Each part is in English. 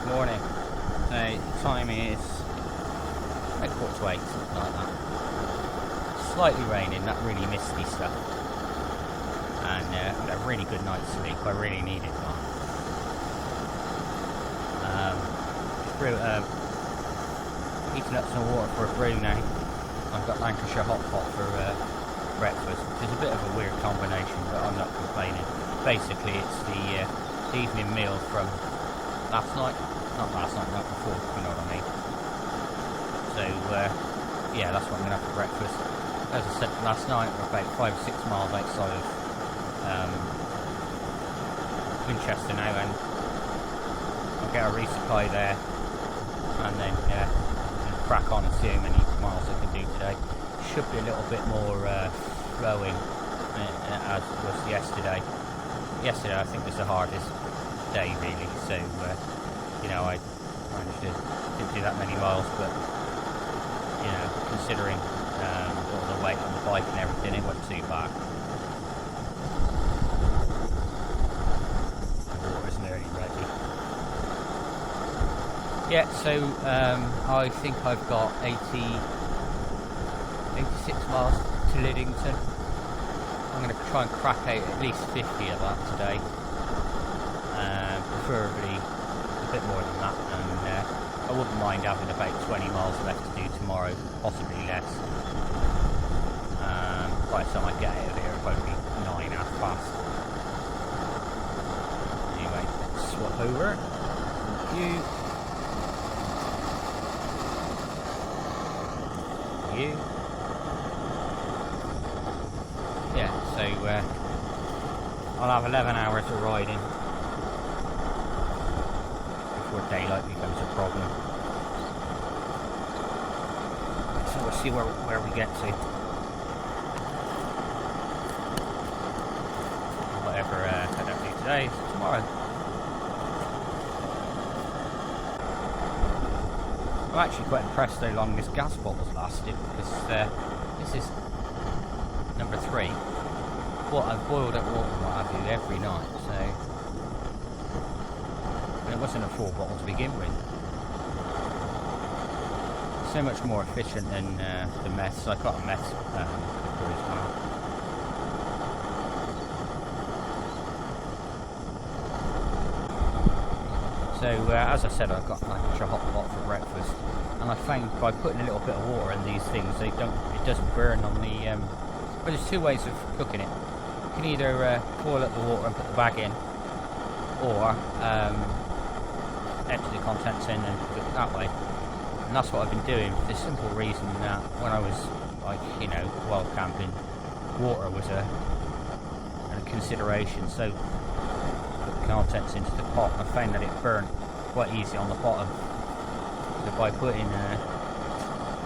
Morning. So the time is about 7:45, something like that. Slightly raining, not really misty stuff. And had a really good night's sleep. I really needed one. Heating up some water for a brew now. I've got Lancashire hot pot for breakfast, which is a bit of a weird combination, but I'm not complaining. Basically, it's the evening meal from last night. Not last night, night before, you know what I mean. So, yeah, that's what I'm going to have for breakfast. As I said last night, we're about 5 or 6 miles outside of Winchester now, and I'll get a resupply there, and then crack on and see how many miles I can do today. Should be a little bit more flowing as it was yesterday. Yesterday I think was the hardest day really, so you know, I managed to didn't do that many miles, but you know, considering all the weight on the bike and everything, it wasn't too bad. The water's nearly ready. Yeah, so I think I've got 86 miles to Liddington. I'm going to try and crack out at least 50 of that today, preferably a bit more than that, and I wouldn't mind having about 20 miles left to do tomorrow, possibly less. By the time I get out of here, it'll probably be 9:30. Anyway, swap over. You. Yeah, so I'll have 11 hours of riding before daylight becomes a problem. So we'll see where we get to. Whatever I don't do today, tomorrow. I'm actually quite impressed how long this gas bottle's lasted, because this is number 3. Well, I've boiled up water and what have you every night, so and it wasn't a full bottle to begin with. So much more efficient than the meths. I've got a meth cooker as well. So as I said, I've got like a hot pot for breakfast, and I found by putting a little bit of water in these things, it doesn't burn on the. Well, there's 2 ways of cooking it. You can either boil up the water and put the bag in, or empty the contents in and cook it that way. And that's what I've been doing for the simple reason that when I was like, you know, wild camping, water was a consideration. So put the contents into the pot. I found that it burned quite easy on the bottom. So by putting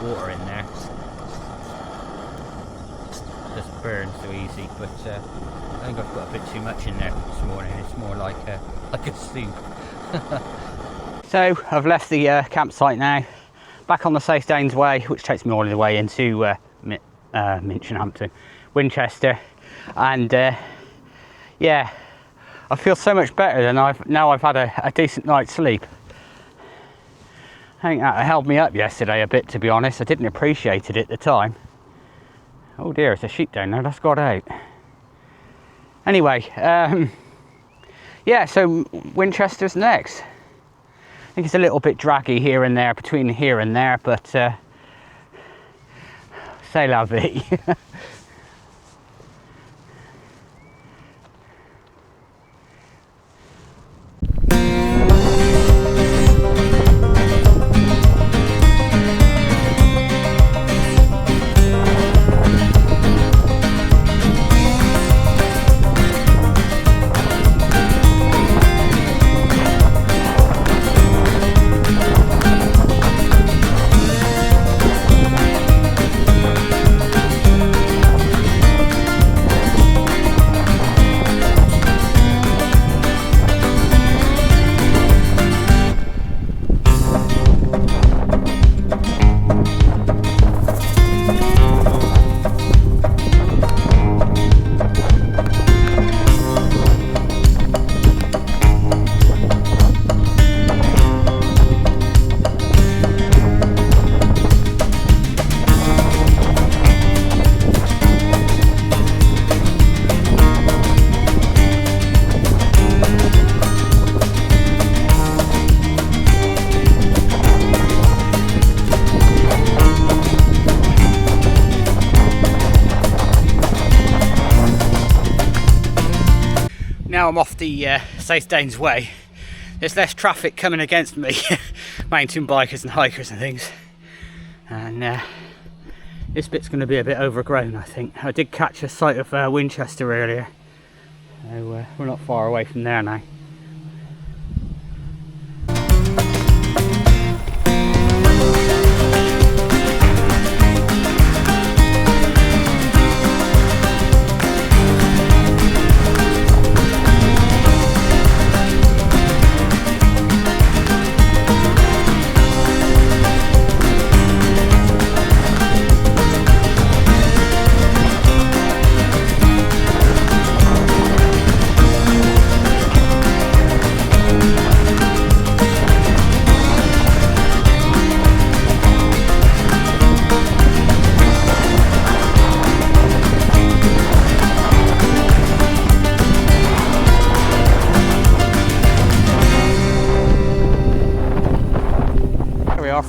water in there, it doesn't burn so easy. But I think I've got a bit too much in there this morning. It's more like a soup. So I've left the campsite now, back on the South Downs Way, which takes me all the way into Winchester, and yeah, I feel so much better than I've had a decent night's sleep. I think that held me up yesterday a bit, to be honest. I didn't appreciate it at the time. Oh dear, it's a sheep down there, that's got out. Anyway, yeah, so Winchester's next. I think it's a little bit draggy here and there, between here and there, but c'est la vie. now I'm off the South Downs Way. There's less traffic coming against me, mountain bikers and hikers and things. And this bit's going to be a bit overgrown, I think. I did catch a sight of Winchester earlier, so we're not far away from there now.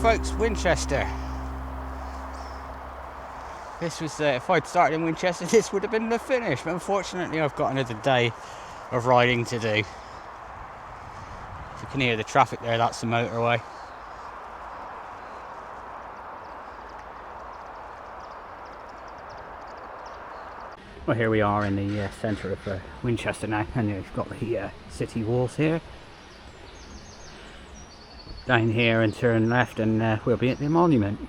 Folks, Winchester. This was if I'd started in Winchester, this would have been the finish, but unfortunately I've got another day of riding to do. If you can hear the traffic there, that's the motorway. Well, here we are in the centre of Winchester now, and you've got the city walls here. Down here and turn left, and we'll be at the monument.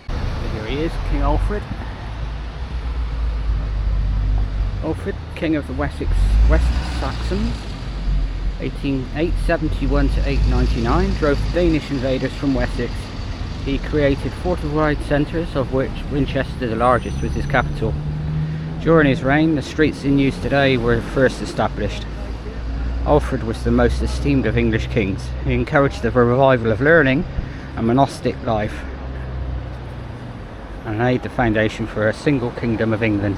So here he is, King Alfred. Alfred, King of the West Saxons, 871 to 899, drove the Danish invaders from Wessex. He created fortified centres, of which Winchester, the largest, was his capital. During his reign, the streets in use today were first established. Alfred was the most esteemed of English kings. He encouraged the revival of learning and monastic life, and laid the foundation for a single kingdom of England.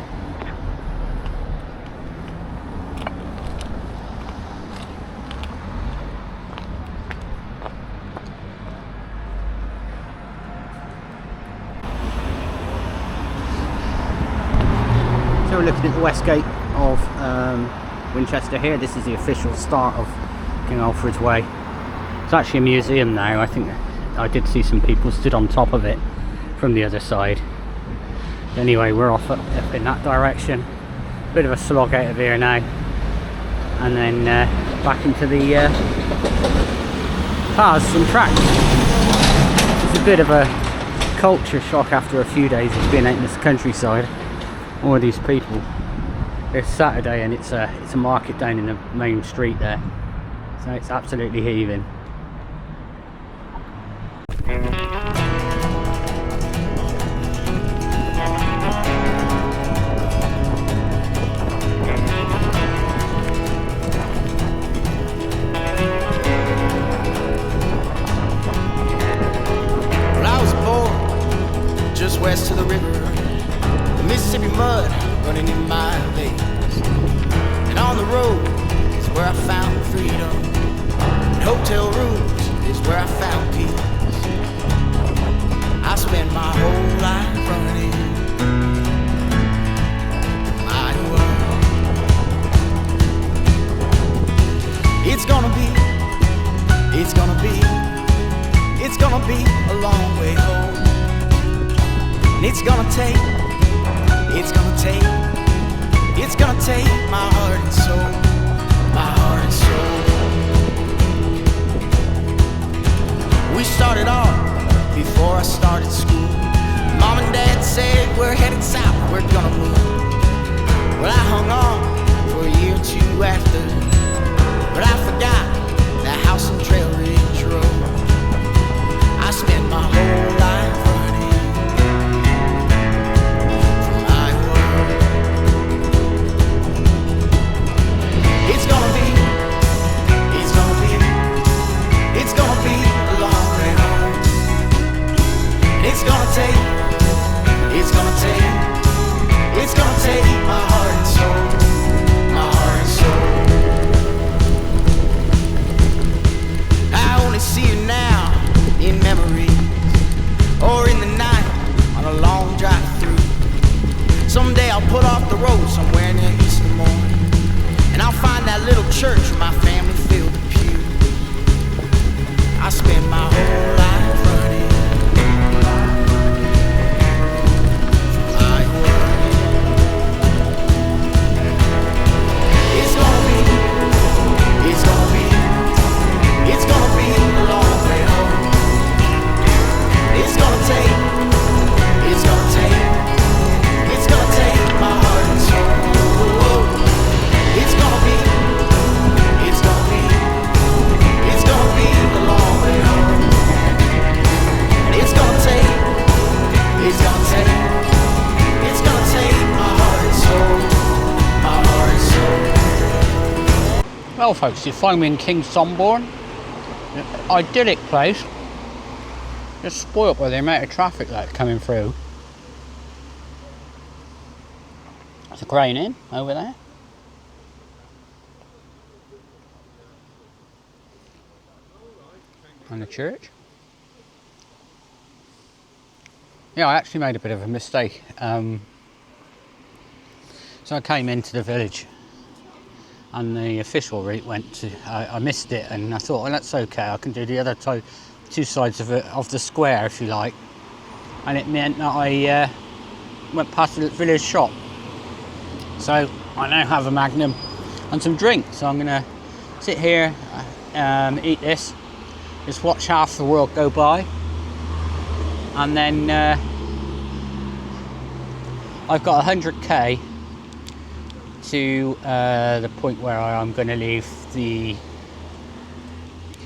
So we're looking at the west gate of Winchester here. This is the official start of King Alfred's Way. It's actually a museum now. I think I did see some people stood on top of it from the other side. Anyway, we're off up in that direction. Bit of a slog out of here now, and then back into the paths and tracks. It's a bit of a culture shock after a few days of being out in this countryside. All these people. It's Saturday and it's a market down in the main street there, so it's absolutely heaving. Well, I was born just west of the river, the Mississippi mud running in my veins, and on the road is where I found freedom, and hotel rooms is where I found peace. I spent my whole life running my world. It's gonna be a long way home, and it's gonna take my heart and soul, my heart and soul. We started off before I started school. Mom and Dad said we're headed south, we're gonna move. Well, I hung on for a year or two after, but I forgot the house and trail ridge road. I spent my whole life running from my world. Well folks, you find me in Kingstonbourne, an idyllic place, just spoilt by the amount of traffic that's coming through. There's a crane in over there. And the church. Yeah, I actually made a bit of a mistake. So I came into the village and the official route went to, I missed it, and I thought, well, that's okay, I can do the other two sides of the square, if you like. And it meant that I went past the village shop. So I now have a Magnum and some drinks. So I'm gonna sit here, eat this, just watch half the world go by, and then I've got 100k to the point where I'm going to leave the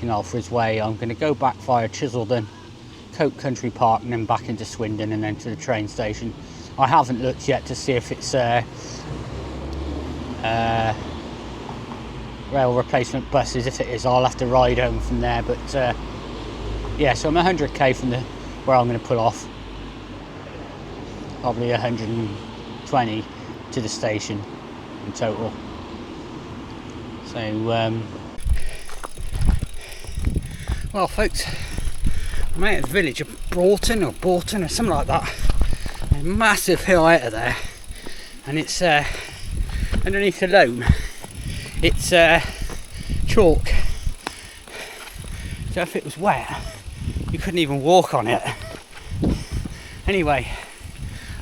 King Alfred's Way. I'm going to go back via Chiseldon, Coke Country Park, and then back into Swindon, and then to the train station. I haven't looked yet to see if it's rail replacement buses. If it is, I'll have to ride home from there. But yeah, so I'm 100k from where I'm going to pull off. Probably 120 to the station in total. So well folks, I'm out of the village of Broughton or something like that. A massive hill out of there, and it's underneath the loam, it's chalk, so if it was wet you couldn't even walk on it. Anyway,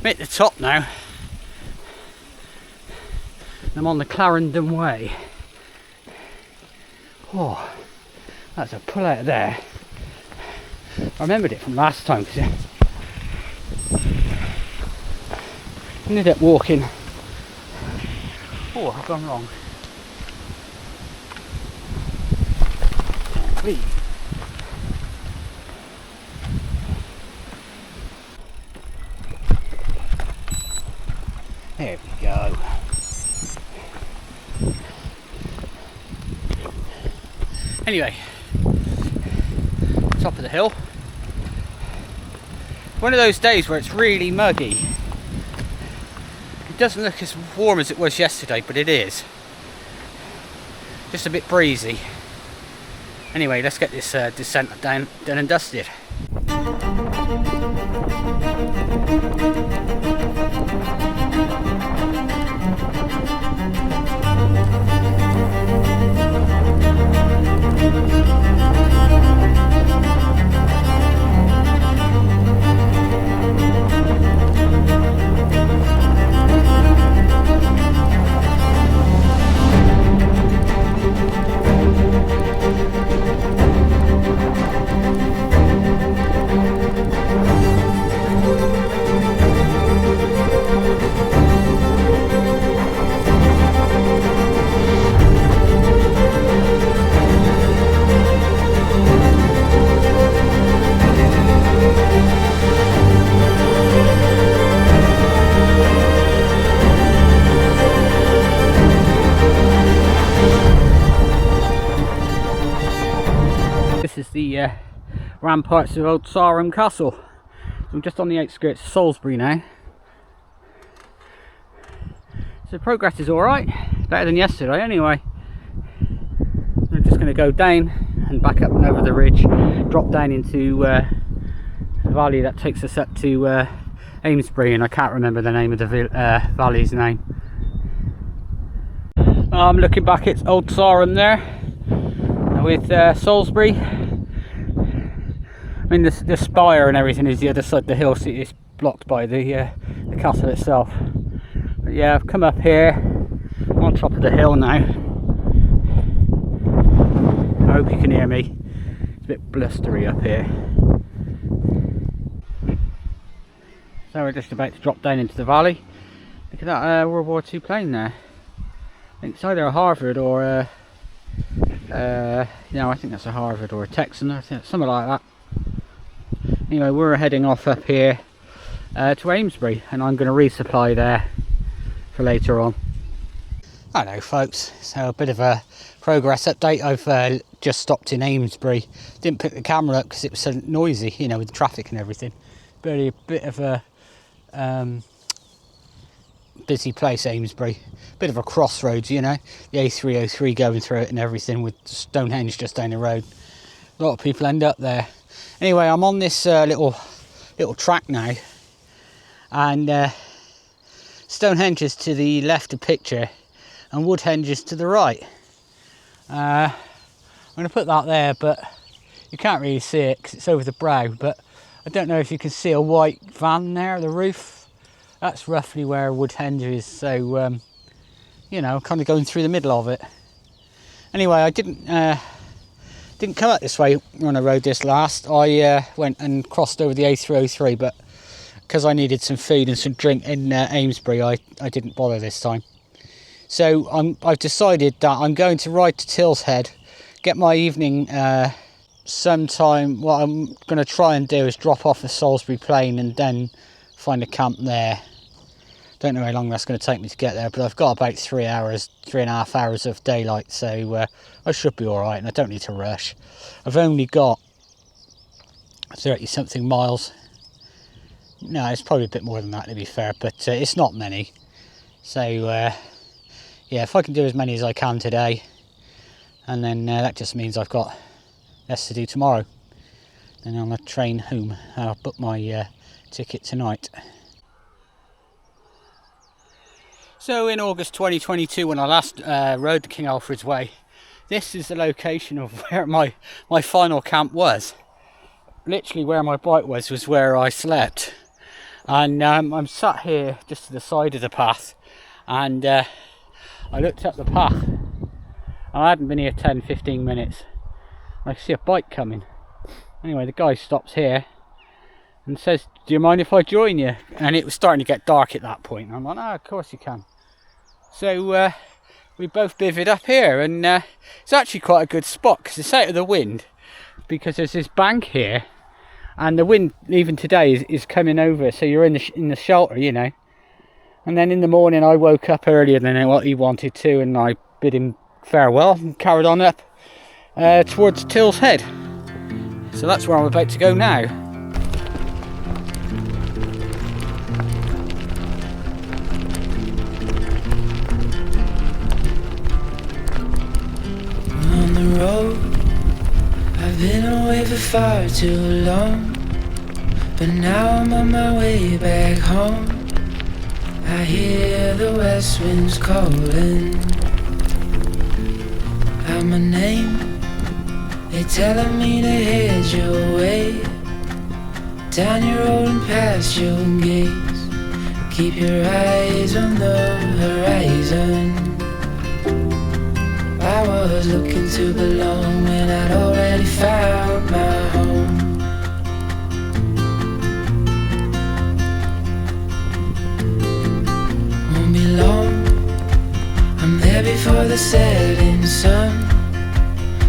I'm at the top now. I'm on the Clarendon Way. Oh, that's a pull out of there. I remembered it from last time because I ended up walking. Oh, I've gone wrong. Please. There we go. Anyway, top of the hill. One of those days where it's really muggy. It doesn't look as warm as it was yesterday, but it is. Just a bit breezy. Anyway, let's get this descent done and dusted. This is the ramparts of Old Sarum Castle. I'm just on the outskirts of Salisbury now. So progress is alright, better than yesterday anyway. I'm just going to go down and back up and over the ridge, drop down into the valley that takes us up to Amesbury, and I can't remember the name of the valley's name. I'm looking back at Old Sarum there with Salisbury. I mean, the spire and everything is the other side of the hill, so it's blocked by the castle itself. But yeah, I've come up here on top of the hill now. I hope you can hear me. It's a bit blustery up here. So we're just about to drop down into the valley. Look at that World War II plane there. I think it's either a Harvard or I think that's a Harvard or a Texan, or something like that. Anyway, we're heading off up here to Amesbury, and I'm going to resupply there for later on. Hello folks, so a bit of a progress update. I've just stopped in Amesbury. Didn't pick the camera up because it was so noisy, you know, with the traffic and everything. Really a bit of a busy place, Amesbury. Bit of a crossroads, you know, the A303 going through it and everything, with Stonehenge just down the road. A lot of people end up there. Anyway, I'm on this little track now, and Stonehenge is to the left of picture and Woodhenge is to the right. I'm going to put that there, but you can't really see it because it's over the brow. But I don't know if you can see a white van there, the roof. That's roughly where Woodhenge is. So, you know, kind of going through the middle of it. Anyway, I didn't come up this way when I rode this last. I went and crossed over the A303, but because I needed some food and some drink in Amesbury, I didn't bother this time. So I've decided that I'm going to ride to Tilshead, get my evening sometime. What I'm going to try and do is drop off at Salisbury Plain and then find a camp there. Don't know how long that's going to take me to get there, but I've got about 3.5 hours of daylight, so I should be alright, and I don't need to rush. I've only got 30 something miles. No, it's probably a bit more than that, to be fair, but it's not many. So yeah, if I can do as many as I can today, and then that just means I've got less to do tomorrow. Then on the train home, I'll book my ticket tonight. So in August 2022, when I last rode the King Alfred's Way, this is the location of where my final camp was. Literally where my bike was where I slept. And I'm sat here just to the side of the path, and I looked up the path, and I hadn't been here 10-15 minutes. I see a bike coming. Anyway, the guy stops here and says, "Do you mind if I join you?" And it was starting to get dark at that point. And I'm like, "Oh, of course you can." So we both bivvied up here, and it's actually quite a good spot because it's out of the wind, because there's this bank here, and the wind even today is coming over, so you're in the shelter, you know. And then in the morning I woke up earlier than what he wanted to, and I bid him farewell and carried on up towards Tilshead. So that's where I'm about to go now. On the road, I've been away for far too long, but now I'm on my way back home. I hear the west winds calling out my name. They're telling me to head your way, down your road and past your gates. Keep your eyes on the horizon. I was looking to belong when I'd already found my home. Won't be long, I'm there before the setting sun,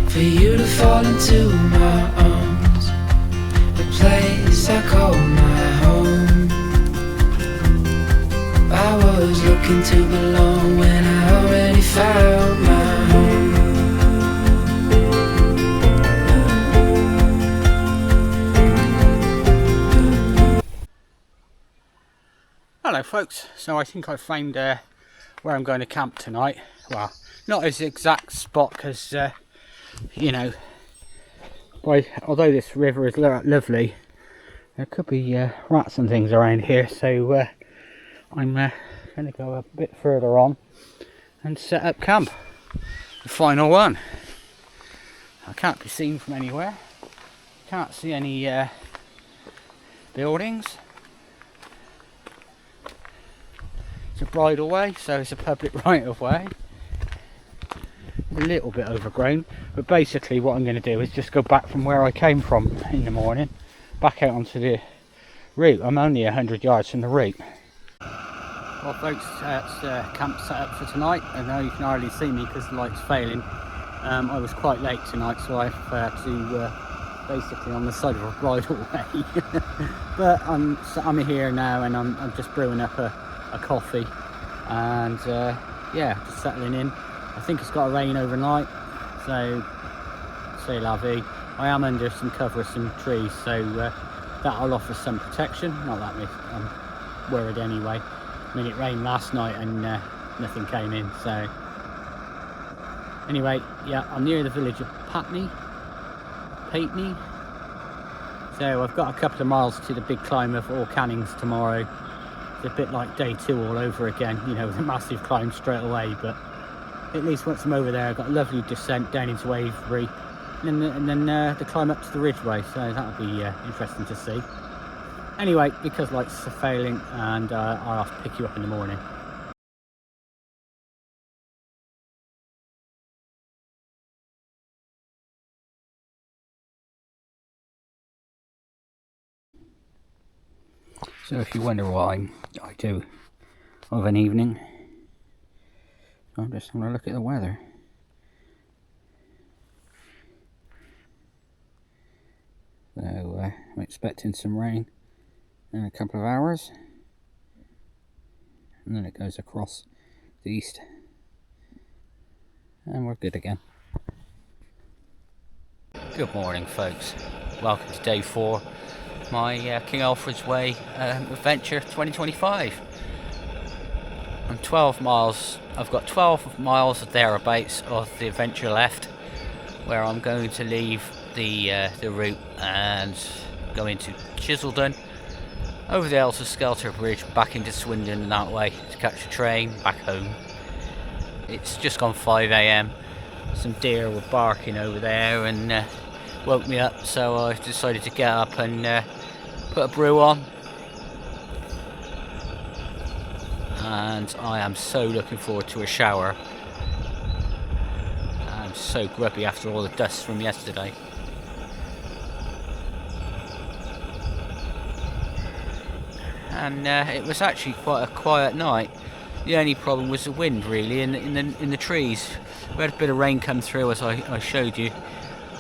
for you to fall into my arms, the place I call my home. I was looking to belong when I already found my home. Hello folks, so I think I've found where I'm going to camp tonight. Well, not as exact spot because you know, although this river is lovely, there could be rats and things around here, so I'm going to go a bit further on and set up camp. The final one. I can't be seen from anywhere. Can't see any buildings. It's a bridle way, so it's a public right of way. A little bit overgrown, but basically what I'm going to do is just go back from where I came from in the morning, back out onto the route. I'm only 100 yards from the route. Well folks, that's camp set up for tonight. I know you can hardly see me because the light's failing. I was quite late tonight, so I had to basically on the side of a bridle way. But I'm here now, and I'm just brewing up a coffee, and yeah, just settling in. I think it's got to rain overnight, so c'est la vie. I am under some cover of some trees, so that'll offer some protection. Not that I'm worried anyway. I mean, it rained last night and nothing came in, so anyway, yeah, I'm near the village of Patney. So I've got a couple of miles to the big climb of All Cannings tomorrow. It's a bit like day 2 all over again, you know, with a massive climb straight away, but at least once I'm over there, I've got a lovely descent down into Avebury, and then the climb up to the Ridgeway, so that'll be interesting to see. Anyway, because lights are failing, and I'll have to pick you up in the morning. So if you wonder why I do of an evening, I'm just having a look at the weather. So I'm expecting some rain in a couple of hours, and then it goes across the east, and we're good again. Good morning, folks. Welcome to day 4. My King Alfred's Way adventure 2025. I'm 12 miles. I've got 12 miles or thereabouts of the adventure left, where I'm going to leave the route and go into Chiseldon, over the Elter Skelter Bridge, back into Swindon and that way to catch a train back home. It's just gone 5 AM. Some deer were barking over there and woke me up, so I decided to get up and put a brew on, and I am so looking forward to a shower. I'm so grubby after all the dust from yesterday. And it was actually quite a quiet night. The only problem was the wind, really, in the trees. We had a bit of rain come through, as I showed you,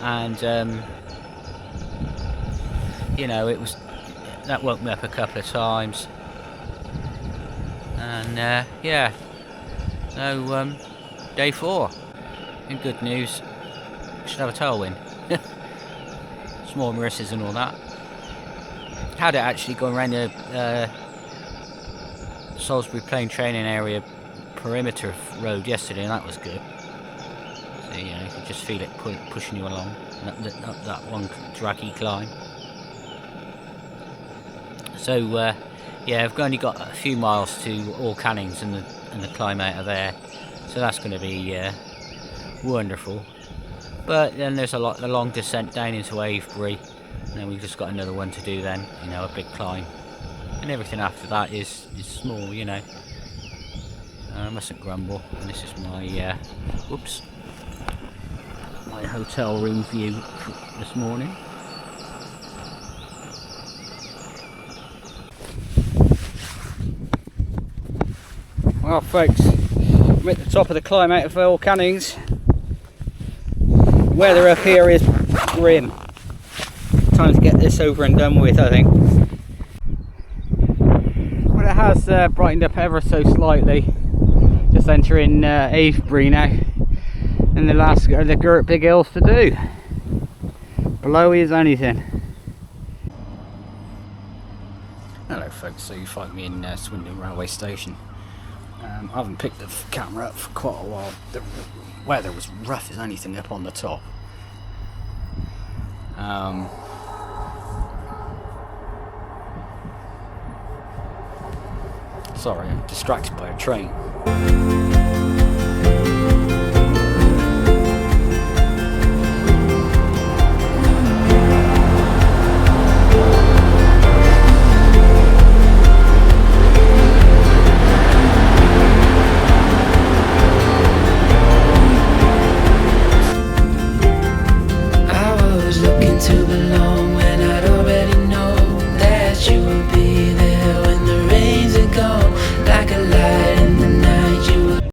and you know, that woke me up a couple of times. And yeah, so day 4. In good news, should have a tailwind. Small Marissa's and all that. Had it actually going around the Salisbury Plain training area perimeter road yesterday, and that was good. So, you know, you could just feel it pushing you along up that one draggy climb. So yeah, I've only got a few miles to All Cannings and the climb out of there, so that's going to be wonderful. But then there's a long descent down into Avebury, and then we've just got another one to do then, you know, a big climb. And everything after that is small, you know. I mustn't grumble. And this is my my hotel room view this morning. Well, folks, I'm at the top of the climb out of All Cannings. The weather up here is grim. Time to get this over and done with, I think. Well, it has brightened up ever so slightly. Just entering Avebury now, and the last big hills to do. Below is anything. Hello, folks. So you find me in Swindon railway station. I haven't picked the camera up for quite a while. The weather was rough as anything up on the top. Sorry, I'm distracted by a train.